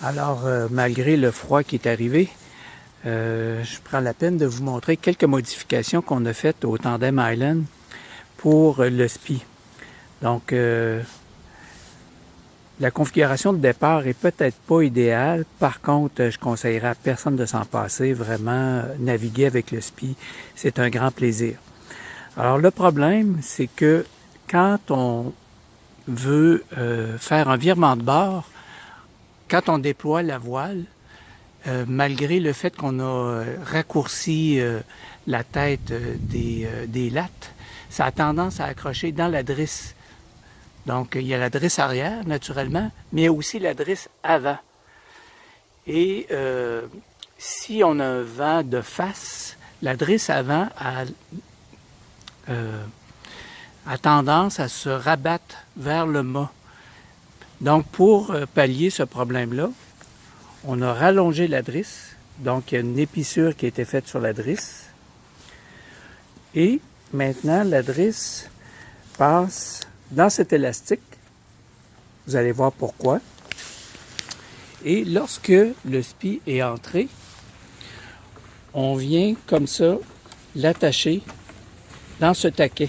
Alors, malgré le froid qui est arrivé, je prends la peine de vous montrer quelques modifications qu'on a faites au Tandem Island pour le SPI. Donc, la configuration de départ est peut-être pas idéale. Par contre, je conseillerais à personne de s'en passer. Vraiment, naviguer avec le SPI, c'est un grand plaisir. Alors, le problème, c'est que quand on veut faire un virement de bord, quand on déploie la voile, malgré le fait qu'on a raccourci la tête des lattes, ça a tendance à accrocher dans la drisse. Donc, il y a la drisse arrière, naturellement, mais aussi la drisse avant. Et si on a un vent de face, la drisse avant a tendance à se rabattre vers le mât. Donc, pour pallier ce problème-là, on a rallongé la drisse. Donc, il y a une épissure qui a été faite sur la drisse. Et maintenant, la drisse passe dans cet élastique. Vous allez voir pourquoi. Et lorsque le SPI est entré, on vient comme ça l'attacher dans ce taquet.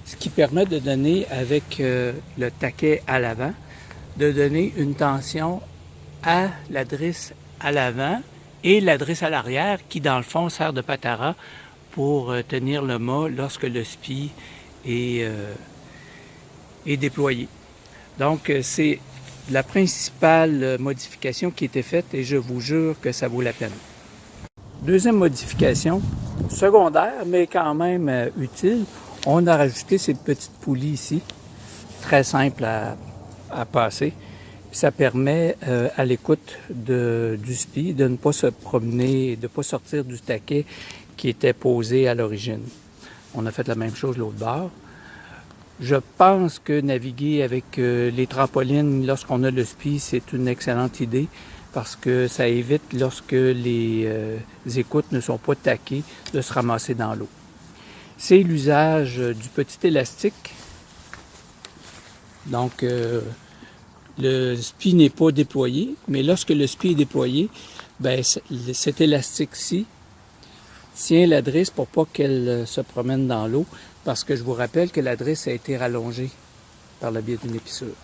Ce qui permet de donner avec le taquet à l'avant, de donner une tension à la drisse à l'avant et la drisse à l'arrière qui, dans le fond, sert de patara pour tenir le mât lorsque le SPI est déployé. Donc, c'est la principale modification qui a été faite et je vous jure que ça vaut la peine. Deuxième modification, secondaire, mais quand même utile, on a rajouté ces petites poulies ici, très simples à passer. Puis ça permet à l'écoute du SPI de ne pas se promener, de ne pas sortir du taquet qui était posé à l'origine. On a fait la même chose l'autre bord. Je pense que naviguer avec les trampolines lorsqu'on a le SPI, c'est une excellente idée parce que ça évite, lorsque les écoutes ne sont pas taquées, de se ramasser dans l'eau. C'est l'usage du petit élastique. Donc, le SPI n'est pas déployé, mais lorsque le SPI est déployé, ben, cet élastique-ci tient la drisse pour pas qu'elle se promène dans l'eau, parce que je vous rappelle que la drisse a été rallongée par le biais d'une épissure.